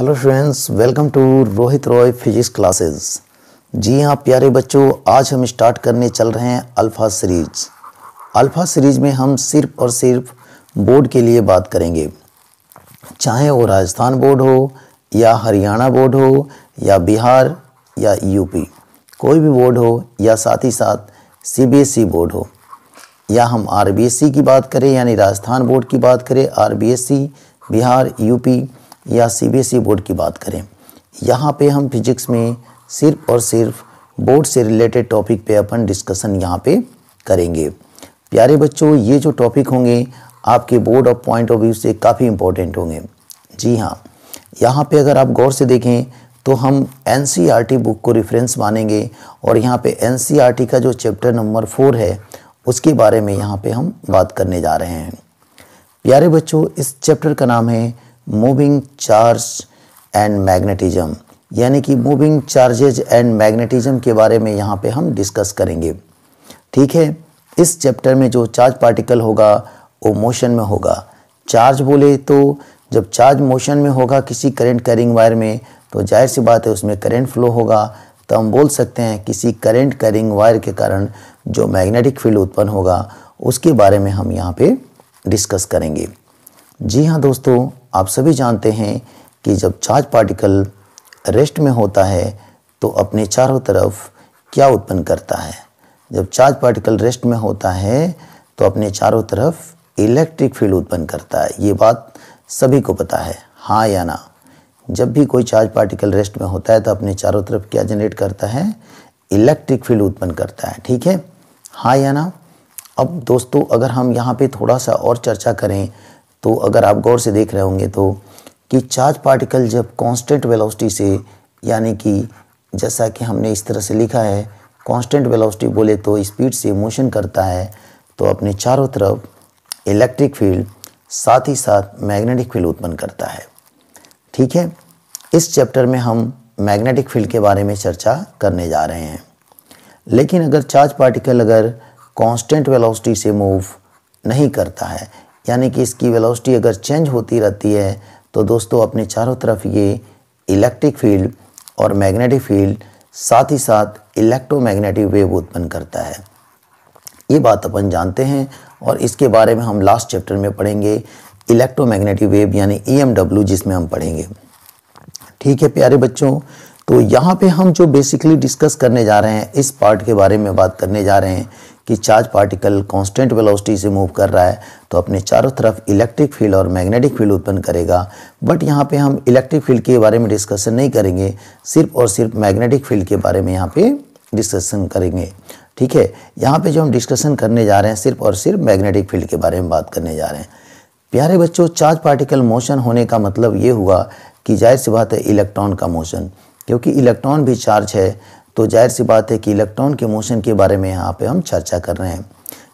Hello friends, welcome to Rohit Roy physics classes. जी हाँ प्यारे बच्चों, आज हम स्टार्ट करने चल रहे हैं अल्फ़ा सीरीज। अल्फ़ा सीरीज में हम सिर्फ और सिर्फ बोर्ड के लिए बात करेंगे, चाहे वो राजस्थान बोर्ड हो या हरियाणा बोर्ड हो या बिहार या यूपी, कोई भी बोर्ड हो, या साथ ही साथ सीबीएसई बोर्ड हो, या हम आरबीएसई की बात करें यानी राजस्थान बोर्ड की बात करें, आरबीएसई बिहार यूपी या सीबीएसई बोर्ड की बात करें। यहाँ पे हम फिजिक्स में सिर्फ और सिर्फ बोर्ड से रिलेटेड टॉपिक पे अपन डिस्कशन यहाँ पे करेंगे। प्यारे बच्चों, ये जो टॉपिक होंगे आपके board of point of view से काफ़ी इंपॉर्टेंट होंगे। जी हाँ, यहाँ पे अगर आप गौर से देखें तो हम एनसीईआरटी बुक को रेफरेंस मानेंगे और यहाँ पे एनसीईआरटी का जो चैप्टर नंबर 4 है उसके बारे में यहाँ पे हम बात करने जा रहे हैं। प्यारे बच्चों, इस चैप्टर का नाम है मूविंग चार्ज एंड मैग्नेटिज्म, यानी कि मूविंग चार्जेज एंड मैग्नेटिज्म के बारे में यहाँ पे हम डिस्कस करेंगे। ठीक है, इस चैप्टर में जो चार्ज पार्टिकल होगा वो मोशन में होगा। चार्ज बोले तो जब चार्ज मोशन में होगा किसी करंट कैरिंग वायर में, तो जाहिर सी बात है उसमें करंट फ्लो होगा, तो हम बोल सकते हैं किसी करंट कैरिंग वायर के कारण जो मैग्नेटिक फील्ड उत्पन्न होगा उसके बारे में हम यहाँ पे डिस्कस करेंगे। जी हाँ दोस्तों, आप सभी जानते हैं कि जब चार्ज पार्टिकल रेस्ट में होता है तो अपने चारों तरफ क्या उत्पन्न करता है। जब चार्ज पार्टिकल रेस्ट में होता है तो अपने चारों तरफ इलेक्ट्रिक फील्ड उत्पन्न करता है। ये बात सभी को पता है, हाँ या ना। जब भी कोई चार्ज पार्टिकल रेस्ट में होता है तो अपने चारों तरफ क्या जनरेट करता है, इलेक्ट्रिक फील्ड उत्पन्न करता है। ठीक है, हाँ या ना। अब दोस्तों, अगर हम यहाँ पे थोड़ा सा और चर्चा करें तो अगर आप गौर से देख रहे होंगे तो कि चार्ज पार्टिकल जब कांस्टेंट वेलोसिटी से, यानी कि जैसा कि हमने इस तरह से लिखा है, कांस्टेंट वेलोसिटी बोले तो स्पीड से मोशन करता है, तो अपने चारों तरफ इलेक्ट्रिक फील्ड साथ ही साथ मैग्नेटिक फील्ड उत्पन्न करता है। ठीक है, इस चैप्टर में हम मैग्नेटिक फील्ड के बारे में चर्चा करने जा रहे हैं। लेकिन अगर चार्ज पार्टिकल अगर कांस्टेंट वेलोसिटी से मूव नहीं करता है, यानी कि इसकी वेलोसिटी अगर चेंज होती रहती है, तो दोस्तों अपने चारों तरफ ये इलेक्ट्रिक फील्ड और मैग्नेटिक फील्ड साथ ही साथ इलेक्ट्रोमैग्नेटिक वेव उत्पन्न करता है। ये बात अपन जानते हैं और इसके बारे में हम लास्ट चैप्टर में पढ़ेंगे, इलेक्ट्रोमैग्नेटिक वेव यानी EMW, जिसमें हम पढ़ेंगे। ठीक है प्यारे बच्चों, तो यहाँ पे हम जो बेसिकली डिस्कस करने जा रहे हैं, इस पार्ट के बारे में बात करने जा रहे हैं कि चार्ज पार्टिकल कांस्टेंट वेलोसिटी से मूव कर रहा है तो अपने चारों तरफ इलेक्ट्रिक फील्ड और मैग्नेटिक फील्ड उत्पन्न करेगा। बट यहाँ पे हम इलेक्ट्रिक फील्ड के बारे में डिस्कशन नहीं करेंगे, सिर्फ और सिर्फ मैग्नेटिक फील्ड के बारे में यहाँ पे डिस्कशन करेंगे। ठीक है, यहाँ पे जो हम डिस्कशन करने जा रहे हैं सिर्फ और सिर्फ मैग्नेटिक फील्ड के बारे में बात करने जा रहे हैं। प्यारे बच्चों, चार्ज पार्टिकल मोशन होने का मतलब ये हुआ कि जाहिर सी बात है इलेक्ट्रॉन का मोशन, क्योंकि इलेक्ट्रॉन भी चार्ज है, तो जाहिर सी बात है कि इलेक्ट्रॉन के मोशन के बारे में यहाँ पे हम चर्चा कर रहे हैं।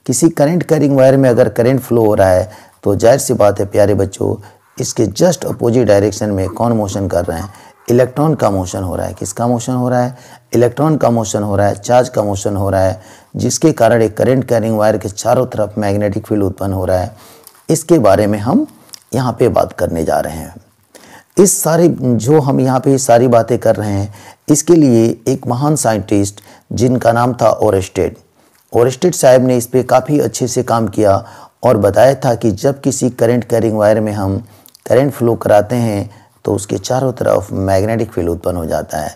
किसी करंट कैरिंग वायर में अगर करंट फ्लो हो रहा है तो जाहिर सी बात है प्यारे बच्चों, इसके जस्ट अपोजिट डायरेक्शन में कौन मोशन कर रहे हैं, इलेक्ट्रॉन का मोशन हो रहा है। किसका मोशन हो रहा है, इलेक्ट्रॉन का मोशन हो रहा है, चार्ज का मोशन हो रहा है, जिसके कारण एक करंट कैरिंग वायर के चारों तरफ मैग्नेटिक फील्ड उत्पन्न हो रहा है। इसके बारे में हम यहाँ पे बात करने जा रहे हैं। इस सारी जो हम यहाँ पे सारी बातें कर रहे हैं, इसके लिए एक महान साइंटिस्ट जिनका नाम था ओरेस्टेड साहब ने इस पे काफ़ी अच्छे से काम किया और बताया था कि जब किसी करंट कैरिंग वायर में हम करंट फ्लो कराते हैं तो उसके चारों तरफ मैग्नेटिक फील्ड उत्पन्न हो जाता है।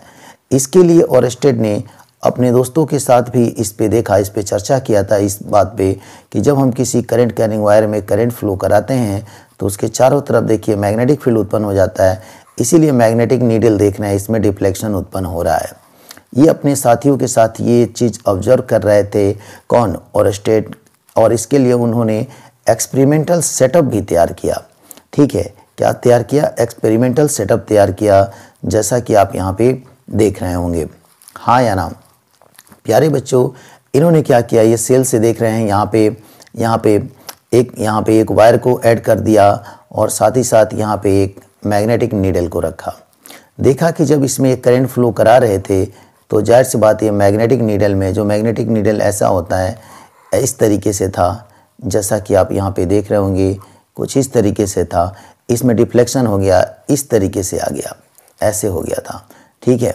इसके लिए ओरेस्टेड ने अपने दोस्तों के साथ भी इस पे देखा, इस पे चर्चा किया था, इस बात पे कि जब हम किसी करंट कैरिंग वायर में करंट फ्लो कराते हैं तो उसके चारों तरफ देखिए मैग्नेटिक फील्ड उत्पन्न हो जाता है। इसीलिए मैग्नेटिक नीडल देख रहे हैं, इसमें डिफ्लेक्शन उत्पन्न हो रहा है। ये अपने साथियों के साथ ये चीज़ ऑब्जर्व कर रहे थे, कौन, ओरेस्टेड, और इसके लिए उन्होंने एक्सपेरिमेंटल सेटअप भी तैयार किया। ठीक है, क्या तैयार किया, एक्सपेरिमेंटल सेटअप तैयार किया, जैसा कि आप यहाँ पे देख रहे होंगे, हाँ या ना। प्यारे बच्चों, इन्होंने क्या किया, ये सेल से देख रहे हैं, यहाँ पे एक वायर को ऐड कर दिया और साथ ही साथ यहाँ पे एक मैग्नेटिक नीडल को रखा। देखा कि जब इसमें एक करंट फ्लो करा रहे थे तो जाहिर सी बात है मैग्नेटिक नीडल में, जो मैग्नेटिक नीडल ऐसा होता है, इस तरीके से था, जैसा कि आप यहाँ पे देख रहे होंगे, कुछ इस तरीके से था। इसमें डिफ्लेक्शन हो गया, इस तरीके से आ गया, ऐसे हो गया था। ठीक है,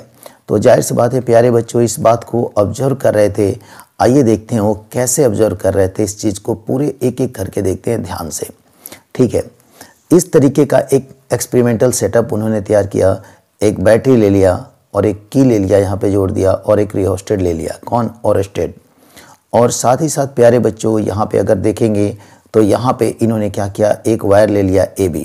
तो जाहिर सी बात है प्यारे बच्चों इस बात को ऑब्जर्व कर रहे थे। आइए देखते हैं वो कैसे ऑब्जर्व कर रहे थे, इस चीज़ को पूरे एक एक करके देखते हैं ध्यान से। ठीक है, इस तरीके का एक एक्सपेरिमेंटल सेटअप उन्होंने तैयार किया। एक बैटरी ले लिया और एक की ले लिया, यहाँ पे जोड़ दिया, और एक रियोस्टेट ले लिया। कौन? ओरेस्टेट। और साथ ही साथ प्यारे बच्चों यहाँ पे अगर देखेंगे तो यहाँ पे इन्होंने क्या किया, एक वायर ले लिया AB।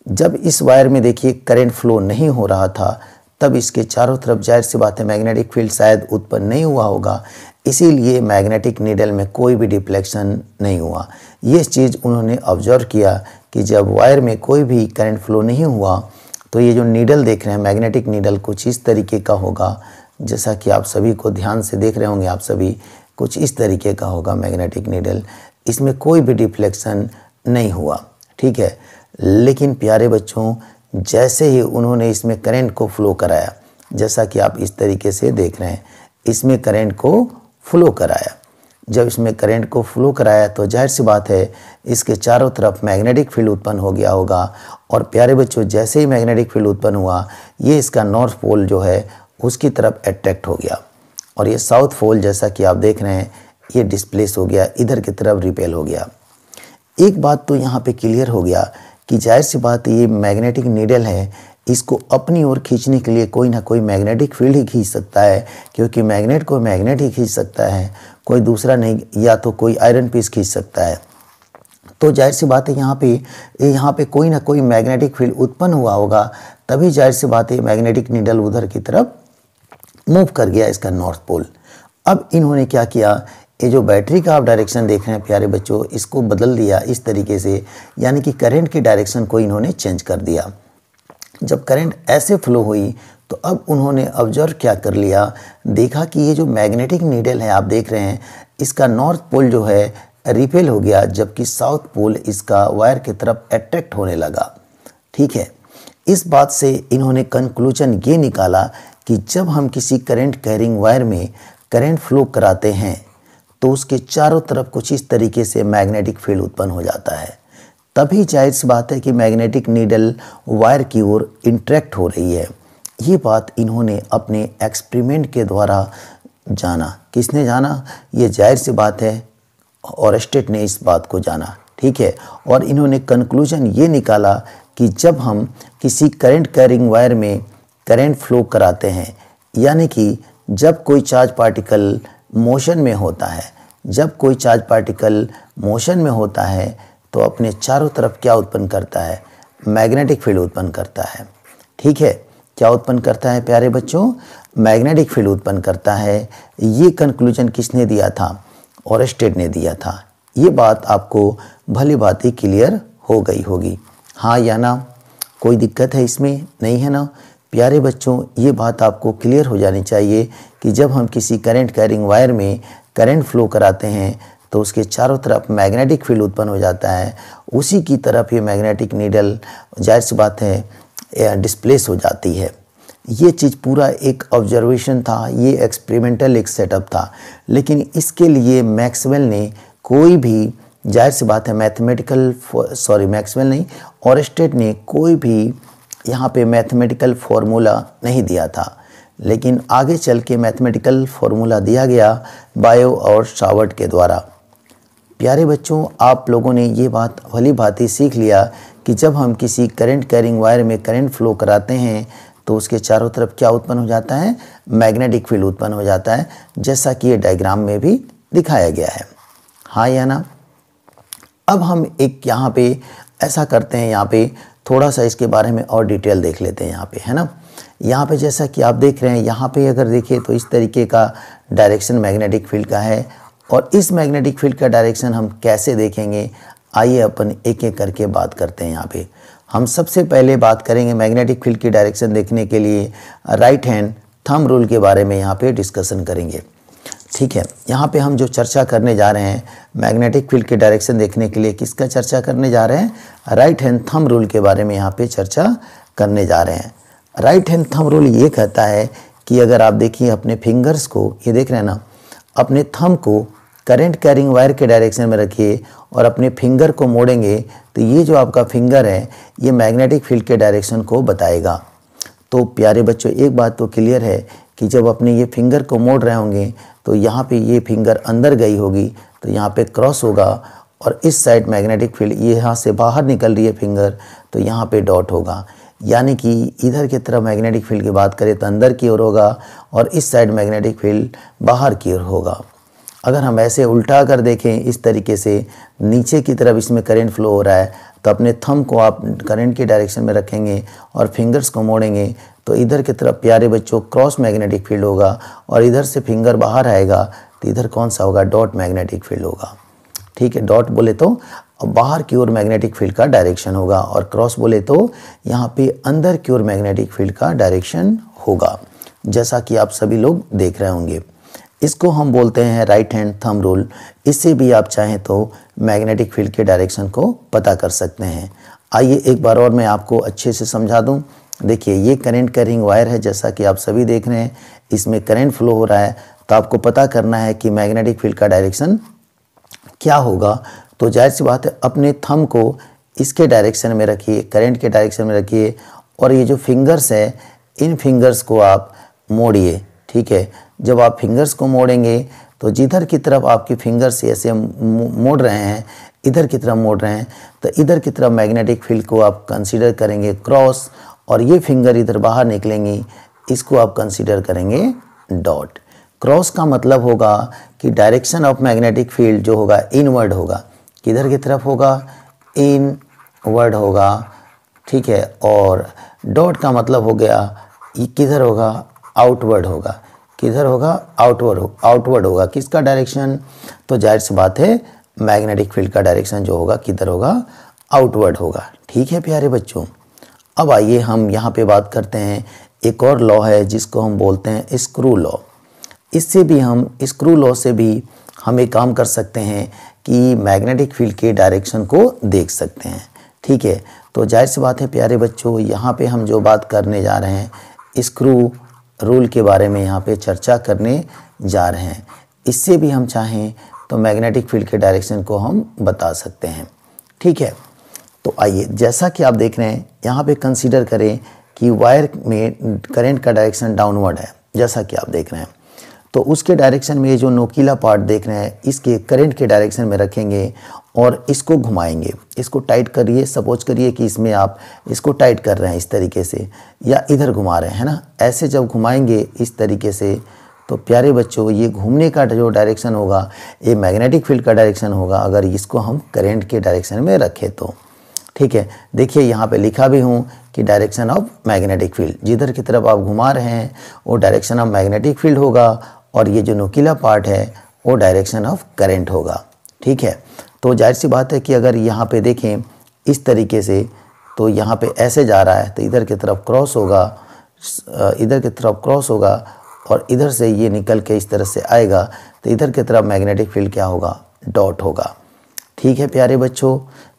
जब इस वायर में देखिए करंट फ्लो नहीं हो रहा था, तब इसके चारों तरफ जाहिर सी बात है मैग्नेटिक फील्ड शायद उत्पन्न नहीं हुआ होगा, इसीलिए मैग्नेटिक नीडल में कोई भी डिफ्लेक्शन नहीं हुआ। ये चीज़ उन्होंने ऑब्जर्व किया कि जब वायर में कोई भी करंट फ्लो नहीं हुआ तो ये जो नीडल देख रहे हैं मैग्नेटिक नीडल कुछ इस तरीके का होगा, जैसा कि आप सभी को ध्यान से देख रहे होंगे, आप सभी कुछ इस तरीके का होगा मैग्नेटिक नीडल। इसमें कोई भी डिफ्लेक्शन नहीं हुआ। ठीक है, लेकिन प्यारे बच्चों जैसे ही उन्होंने इसमें करंट को फ्लो कराया, जैसा कि आप इस तरीके से देख रहे हैं, इसमें करंट को फ्लो कराया। जब इसमें करंट को फ्लो कराया तो जाहिर सी बात है इसके चारों तरफ मैग्नेटिक फील्ड उत्पन्न हो गया होगा। और प्यारे बच्चों जैसे ही मैग्नेटिक फील्ड उत्पन्न हुआ, ये इसका नॉर्थ पोल जो है उसकी तरफ अट्रैक्ट हो गया, और ये साउथ पोल जैसा कि आप देख रहे हैं ये डिस्प्लेस हो गया, इधर की तरफ रिपेल हो गया। एक बात तो यहाँ पे क्लियर हो गया कि जाहिर सी बात ये मैग्नेटिक नीडल है, इसको अपनी ओर खींचने के लिए कोई ना कोई मैग्नेटिक फील्ड ही खींच सकता है, क्योंकि मैग्नेट को मैग्नेट ही खींच सकता है, कोई दूसरा नहीं, या तो कोई आयरन पीस खींच सकता है। तो जाहिर सी बात है यहाँ पे कोई ना कोई मैग्नेटिक फील्ड उत्पन्न हुआ होगा, तभी जाहिर सी बात है मैग्नेटिक नीडल उधर की तरफ मूव कर गया, इसका नॉर्थ पोल। अब इन्होंने क्या किया, ये जो बैटरी का आप डायरेक्शन देख रहे हैं प्यारे बच्चों, इसको बदल दिया इस तरीके से, यानी कि करंट की डायरेक्शन को इन्होंने चेंज कर दिया। जब करंट ऐसे फ्लो हुई तो अब उन्होंने ऑब्जर्व क्या कर लिया, देखा कि ये जो मैग्नेटिक नीडल है आप देख रहे हैं, इसका नॉर्थ पोल जो है रिपेल हो गया, जबकि साउथ पोल इसका वायर की तरफ अट्रैक्ट होने लगा। ठीक है, इस बात से इन्होंने कंक्लूजन ये निकाला कि जब हम किसी करंट कैरिंग वायर में करंट फ्लो कराते हैं तो उसके चारों तरफ कुछ इस तरीके से मैग्नेटिक फील्ड उत्पन्न हो जाता है, तभी जाहिर सी बात है कि मैग्नेटिक नीडल वायर की ओर इंट्रैक्ट हो रही है। ये बात इन्होंने अपने एक्सपेरिमेंट के द्वारा जाना। किसने जाना? ये जाहिर सी बात है ओरेस्टेट ने इस बात को जाना। ठीक है, और इन्होंने कंक्लूजन ये निकाला कि जब हम किसी करंट कैरिंग वायर में करंट फ्लो कराते हैं, यानी कि जब कोई चार्ज पार्टिकल मोशन में होता है, जब कोई चार्ज पार्टिकल मोशन में होता है तो अपने चारों तरफ क्या उत्पन्न करता है, मैग्नेटिक फील्ड उत्पन्न करता है। ठीक है, क्या उत्पन्न करता है प्यारे बच्चों? मैग्नेटिक फील्ड उत्पन्न करता है। ये कंक्लूजन किसने दिया था? ओरेस्टेड ने दिया था। ये बात आपको भली भांति क्लियर हो गई होगी, हाँ या ना? कोई दिक्कत है इसमें? नहीं है ना? प्यारे बच्चों ये बात आपको क्लियर हो जानी चाहिए कि जब हम किसी करंट कैरिंग वायर में करंट फ्लो कराते हैं तो उसके चारों तरफ मैग्नेटिक फील्ड उत्पन्न हो जाता है, उसी की तरफ ये मैग्नेटिक नीडल जाहिर सी बात है डिस्प्लेस हो जाती है। ये चीज़ पूरा एक ऑब्जर्वेशन था, ये एक्सपेरिमेंटल एक सेटअप था, लेकिन इसके लिए मैक्सवेल ने कोई भी जाहिर सी बात है मैक्सवेल नहीं, ओरेस्टेड ने कोई भी यहाँ पे मैथमेटिकल फार्मूला नहीं दिया था, लेकिन आगे चल के मैथमेटिकल फार्मूला दिया गया बायो और सावर्ट के द्वारा। प्यारे बच्चों आप लोगों ने ये बात भली भांति सीख लिया कि जब हम किसी करंट कैरिंग वायर में करंट फ्लो कराते हैं तो उसके चारों तरफ क्या उत्पन्न हो जाता है, मैग्नेटिक फील्ड उत्पन्न हो जाता है, जैसा कि ये डायग्राम में भी दिखाया गया है, हाँ या ना? अब हम एक यहाँ पे ऐसा करते हैं, यहाँ पे थोड़ा सा इसके बारे में और डिटेल देख लेते हैं यहाँ पे, है ना? यहाँ पे जैसा कि आप देख रहे हैं, यहाँ पे अगर देखिए तो इस तरीके का डायरेक्शन मैग्नेटिक फील्ड का है, और इस मैग्नेटिक फील्ड का डायरेक्शन हम कैसे देखेंगे, आइए अपन एक एक करके बात करते हैं। यहाँ पे हम सबसे पहले बात करेंगे मैग्नेटिक फील्ड की डायरेक्शन देखने के लिए राइट हैंड थंब रूल के बारे में यहाँ पे डिस्कशन करेंगे। ठीक है, यहाँ पे हम जो चर्चा करने जा रहे हैं मैग्नेटिक फील्ड की डायरेक्शन देखने के लिए किसका चर्चा करने जा रहे हैं, राइट हैंड थंब रूल के बारे में यहाँ पे चर्चा करने जा रहे हैं। राइट हैंड थंब रूल ये कहता है कि अगर आप देखिए अपने फिंगर्स को, ये देख रहे हैं ना, अपने थंब को करंट कैरिंग वायर के डायरेक्शन में रखिए और अपने फिंगर को मोड़ेंगे तो ये जो आपका फिंगर है ये मैग्नेटिक फील्ड के डायरेक्शन को बताएगा। तो प्यारे बच्चों, एक बात तो क्लियर है कि जब अपने ये फिंगर को मोड़ रहे होंगे तो यहाँ पे ये फिंगर अंदर गई होगी तो यहाँ पे क्रॉस होगा, और इस साइड मैग्नेटिक फील्ड ये यहाँ से बाहर निकल रही है फिंगर तो यहाँ पे डॉट होगा। यानी कि इधर की तरफ मैग्नेटिक फील्ड की बात करें तो अंदर की ओर होगा और इस साइड मैग्नेटिक फील्ड बाहर की ओर होगा। अगर हम ऐसे उल्टा कर देखें इस तरीके से, नीचे की तरफ इसमें करंट फ्लो हो रहा है तो अपने थंब को आप करंट की डायरेक्शन में रखेंगे और फिंगर्स को मोड़ेंगे तो इधर की तरफ प्यारे बच्चों क्रॉस मैग्नेटिक फील्ड होगा, और इधर से फिंगर बाहर आएगा तो इधर कौन सा होगा, डॉट मैग्नेटिक फील्ड होगा। ठीक है, डॉट बोले तो बाहर की ओर मैग्नेटिक फील्ड का डायरेक्शन होगा, और क्रॉस बोले तो यहाँ पे अंदर की ओर मैग्नेटिक फील्ड का डायरेक्शन होगा, जैसा कि आप सभी लोग देख रहे होंगे। इसको हम बोलते हैं राइट हैंड थंब रूल। इससे भी आप चाहें तो मैग्नेटिक फील्ड के डायरेक्शन को पता कर सकते हैं। आइए एक बार और मैं आपको अच्छे से समझा दूं। देखिए, ये करंट कैरिंग वायर है, जैसा कि आप सभी देख रहे हैं, इसमें करंट फ्लो हो रहा है, तो आपको पता करना है कि मैग्नेटिक फील्ड का डायरेक्शन क्या होगा। तो जाहिर सी बात है, अपने थंब को इसके डायरेक्शन में रखिए, करंट के डायरेक्शन में रखिए, और ये जो फिंगर्स है इन फिंगर्स को आप मोड़िए। ठीक है, जब आप फिंगर्स को मोड़ेंगे तो जिधर की तरफ आपकी फिंगर्स ऐसे मोड़ रहे हैं, इधर की तरफ मोड़ रहे हैं, तो इधर की तरफ मैग्नेटिक फील्ड को आप कंसीडर करेंगे क्रॉस, और ये फिंगर इधर बाहर निकलेंगी, इसको आप कंसीडर करेंगे डॉट। क्रॉस का मतलब होगा कि डायरेक्शन ऑफ मैग्नेटिक फील्ड जो होगा इनवर्ड होगा। किधर की तरफ होगा, इनवर्ड होगा। ठीक है, और डॉट का मतलब हो गया ये किधर होगा, आउटवर्ड होगा। किधर होगा, आउटवर्ड होगा। किसका डायरेक्शन, तो जाहिर सी बात है मैग्नेटिक फील्ड का डायरेक्शन जो होगा किधर होगा, आउटवर्ड होगा। ठीक है प्यारे बच्चों, अब आइए हम यहाँ पे बात करते हैं, एक और लॉ है जिसको हम बोलते हैं स्क्रू लॉ। इससे भी हम स्क्रू लॉ से भी हम एक काम कर सकते हैं कि मैग्नेटिक फील्ड के डायरेक्शन को देख सकते हैं। ठीक है, तो जाहिर सी बात है प्यारे बच्चों, यहाँ पे हम जो बात करने जा रहे हैं स्क्रू रूल के बारे में यहाँ पे चर्चा करने जा रहे हैं। इससे भी हम चाहें तो मैग्नेटिक फील्ड के डायरेक्शन को हम बता सकते हैं। ठीक है, तो आइए, जैसा कि आप देख रहे हैं यहाँ पे कंसीडर करें कि वायर में करंट का डायरेक्शन डाउनवर्ड है, जैसा कि आप देख रहे हैं, तो उसके डायरेक्शन में ये जो नोकीला पार्ट देख रहे हैं इसके करंट के डायरेक्शन में रखेंगे और इसको घुमाएंगे। इसको टाइट करिए, सपोज करिए कि इसमें आप इसको टाइट कर रहे हैं इस तरीके से, या इधर घुमा रहे हैं ना, ऐसे जब घुमाएंगे इस तरीके से तो प्यारे बच्चों ये घूमने का जो डायरेक्शन होगा ये मैग्नेटिक फील्ड का डायरेक्शन होगा, अगर इसको हम करंट के डायरेक्शन में रखें तो। ठीक है, देखिए यहाँ पे लिखा भी हूँ कि डायरेक्शन ऑफ मैग्नेटिक फील्ड, जिधर की तरफ आप घुमा रहे हैं वो डायरेक्शन ऑफ मैग्नेटिक फील्ड होगा, और ये जो नुकीला पार्ट है वो डायरेक्शन ऑफ करंट होगा। ठीक है, तो जाहिर सी बात है कि अगर यहाँ पे देखें इस तरीके से, तो यहाँ पे ऐसे जा रहा है तो इधर की तरफ क्रॉस होगा, इधर की तरफ क्रॉस होगा, और इधर से ये निकल के इस तरह से आएगा तो इधर की तरफ मैग्नेटिक फील्ड क्या होगा, डॉट होगा। ठीक है प्यारे बच्चों,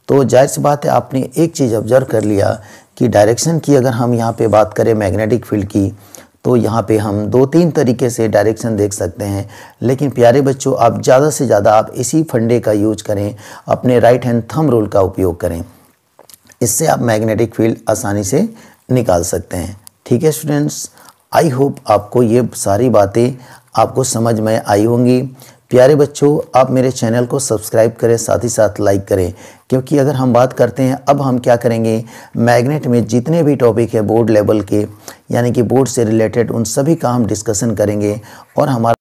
तो जाहिर सी बात है आपने एक चीज़ ऑब्जर्व कर लिया कि डायरेक्शन की अगर हम यहाँ पे बात करें मैग्नेटिक फील्ड की, तो यहाँ पे हम 2-3 तरीके से डायरेक्शन देख सकते हैं। लेकिन प्यारे बच्चों, आप ज़्यादा से ज़्यादा आप इसी फंडे का यूज करें, अपने राइट हैंड थंब रूल का उपयोग करें, इससे आप मैग्नेटिक फील्ड आसानी से निकाल सकते हैं। ठीक है स्टूडेंट्स, आई होप आपको ये सारी बातें आपको समझ में आई होंगी। प्यारे बच्चों, आप मेरे चैनल को सब्सक्राइब करें, साथ ही साथ लाइक करें, क्योंकि अगर हम बात करते हैं, अब हम क्या करेंगे, मैग्नेट में जितने भी टॉपिक है बोर्ड लेवल के, यानी कि बोर्ड से रिलेटेड, उन सभी का हम डिस्कशन करेंगे, और हमारा